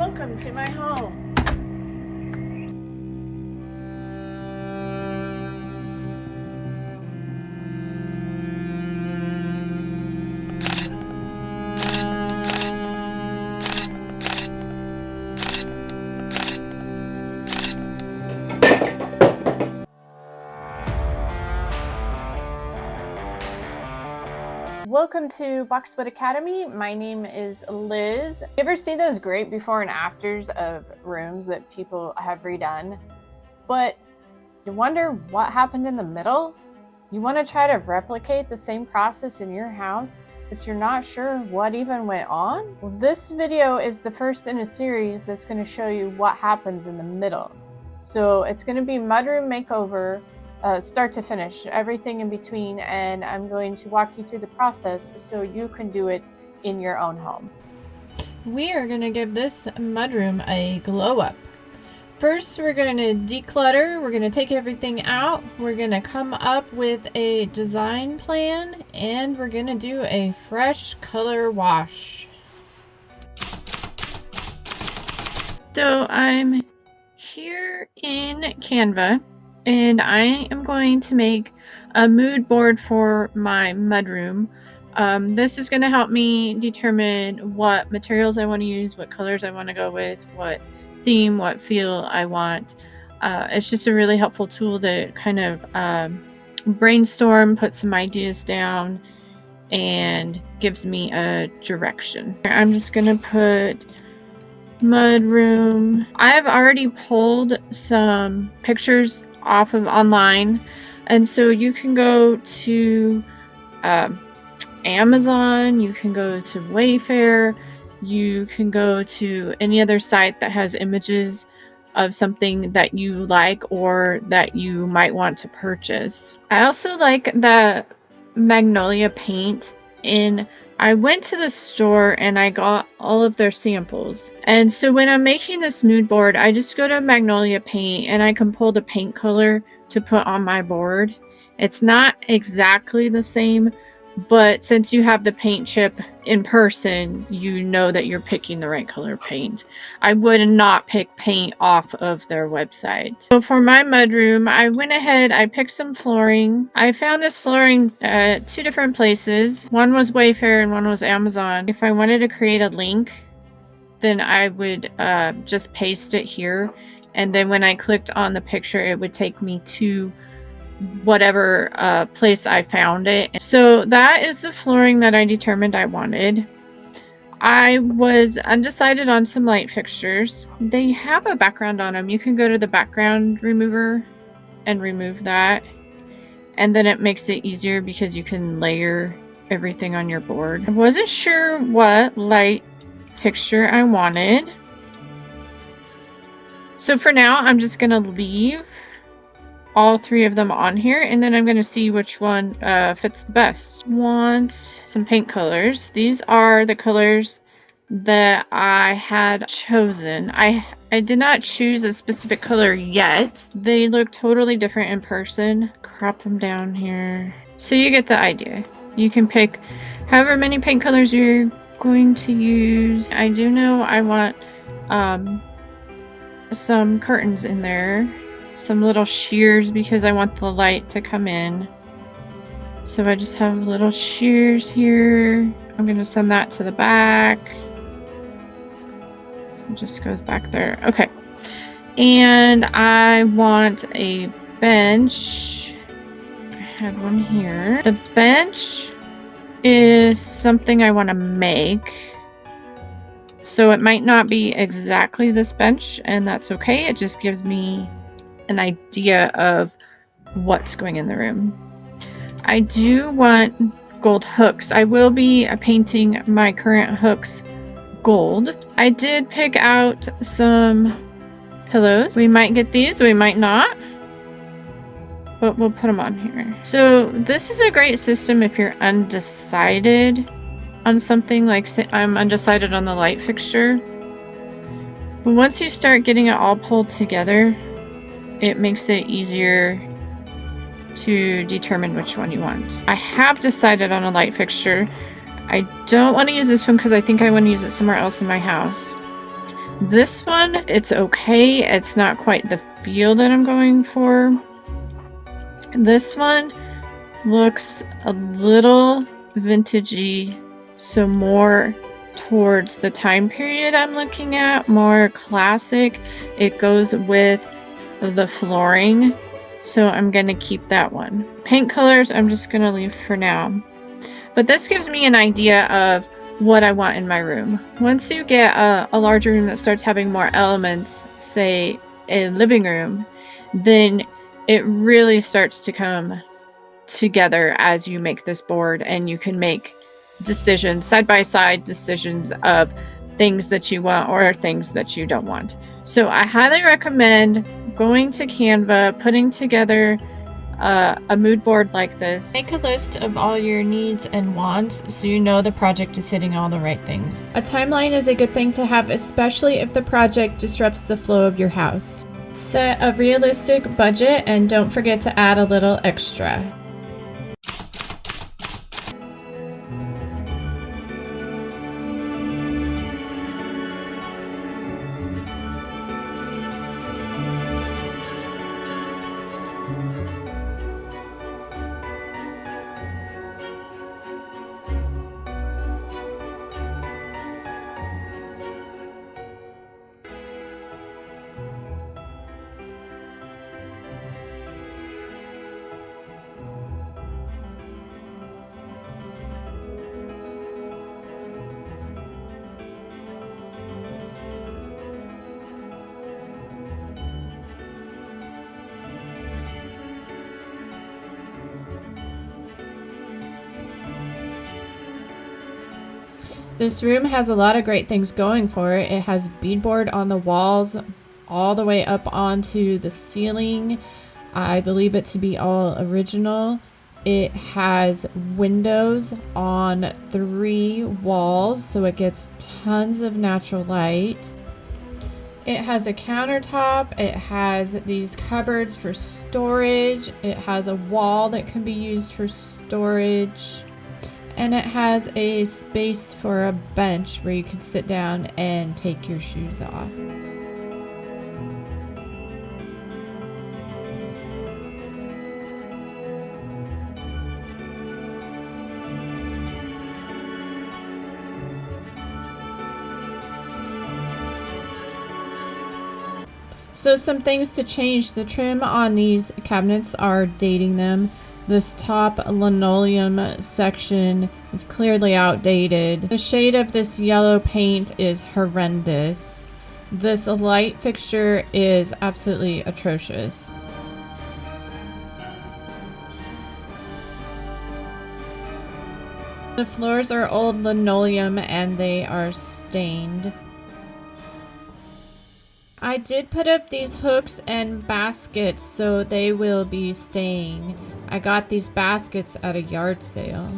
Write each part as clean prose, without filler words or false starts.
Welcome to my home. Welcome to Boxwood Academy. My name is Liz. You ever see those great before and afters of rooms that people have redone, but you wonder what happened in the middle? You want to try to replicate the same process in your house, but you're not sure what even went on? Well, this video is the first in a series that's going to show you what happens in the middle. So it's going to be Mudroom Makeover, start to finish, everything in between, and I'm going to walk you through the process so you can do it in your own home. We are going to give this mudroom a glow up. First, we're going to declutter. We're going to take everything out. We're going to come up with a design plan, and we're going to do a fresh color wash. So I'm here in Canva, and I am going to make a mood board for my mudroom. This is going to help me determine what materials I want to use, what colors I want to go with, what theme, what feel I want. It's just a really helpful tool to kind of brainstorm, put some ideas down, and gives me a direction. I'm just going to put mudroom. I've already pulled some pictures off of online, and so you can go to Amazon, you can go to Wayfair, you can go to any other site that has images of something that you like or that you might want to purchase. I also like the Magnolia paint. I went to the store and I got all of their samples. And so when I'm making this mood board, I just go to Magnolia paint and I can pull the paint color to put on my board. It's not exactly the same, but since you have the paint chip in person, you know that you're picking the right color paint. I would not pick paint off of their website. So for my mudroom, I went ahead, I picked some flooring. I found this flooring at two different places. One was Wayfair and one was Amazon. If I wanted to create a link, then I would just paste it here. And then when I clicked on the picture, it would take me to whatever place I found it. So that is the flooring that I determined I wanted. I was undecided on some light fixtures. They have a background on them. You can go to the background remover and remove that, and then it makes it easier because you can layer everything on your board. I wasn't sure what light fixture I wanted, so for now I'm just gonna leave all three of them on here, and then I'm going to see which one fits the best. Want some paint colors. These are the colors that I had chosen. I did not choose a specific color yet. They look totally different in person. Crop them down here. So you get the idea. You can pick however many paint colors you're going to use. I do know I want some curtains in there. Some little shears because I want the light to come in. So I just have little shears here. I'm going to send that to the back. So it just goes back there. Okay. And I want a bench. I had one here. The bench is something I want to make. So it might not be exactly this bench, and that's okay. It just gives me an idea of what's going in the room. I do want gold hooks. I will be painting my current hooks gold. I did pick out some pillows. We might get these, we might not, but we'll put them on here. So this is a great system if you're undecided on something, like I'm undecided on the light fixture. But once you start getting it all pulled together, it makes it easier to determine which one you want. I have decided on a light fixture. I don't want to use this one because I think I want to use it somewhere else in my house. This one, it's okay. It's not quite the feel that I'm going for. This one looks a little vintagey, so more towards the time period I'm looking at, more classic. It goes with the flooring, so I'm gonna keep that one. Paint colors, I'm just gonna leave for now. But this gives me an idea of what I want in my room. Once you get a larger room that starts having more elements, say a living room, then it really starts to come together as you make this board, and you can make decisions, side by side decisions of things that you want or things that you don't want. So I highly recommend going to Canva, putting together a mood board like this. Make a list of all your needs and wants so you know the project is hitting all the right things. A timeline is a good thing to have, especially if the project disrupts the flow of your house. Set a realistic budget and don't forget to add a little extra. This room has a lot of great things going for it. It has beadboard on the walls all the way up onto the ceiling. I believe it to be all original. It has windows on 3 walls, so it gets tons of natural light. It has a countertop. It has these cupboards for storage. It has a wall that can be used for storage. And it has a space for a bench where you can sit down and take your shoes off. So some things to change. The trim on these cabinets are dating them. This top linoleum section is clearly outdated. The shade of this yellow paint is horrendous. This light fixture is absolutely atrocious. The floors are old linoleum and they are stained. I did put up these hooks and baskets so they will be staying. I got these baskets at a yard sale.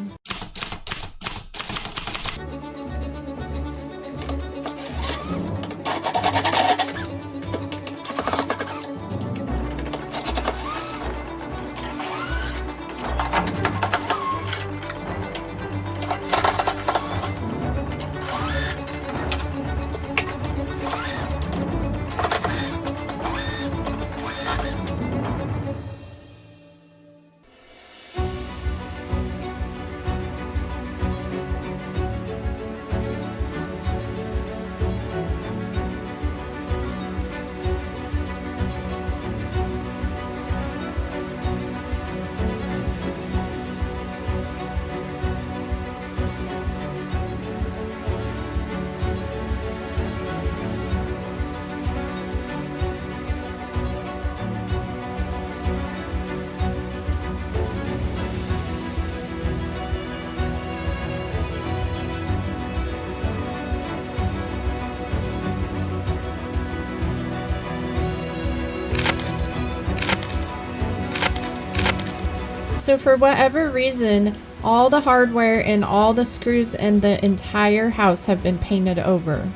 So for whatever reason, all the hardware and all the screws in the entire house have been painted over.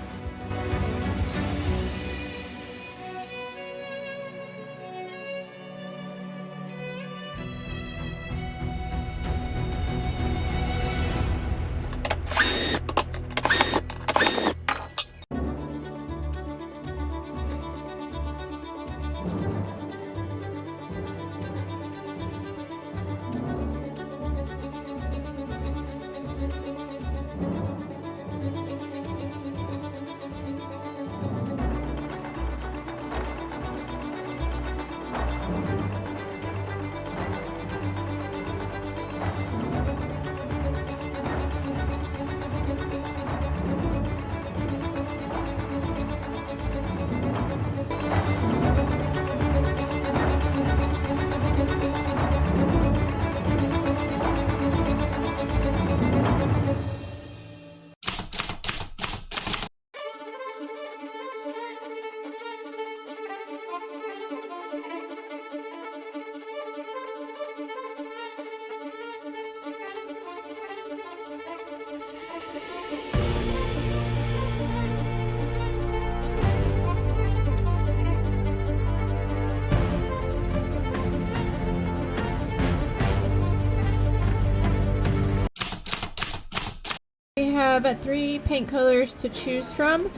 We have 3 paint colors to choose from.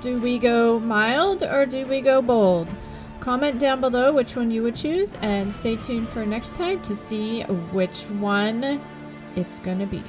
Do we go mild or do we go bold? Comment down below which one you would choose, and stay tuned for next time to see which one it's gonna be.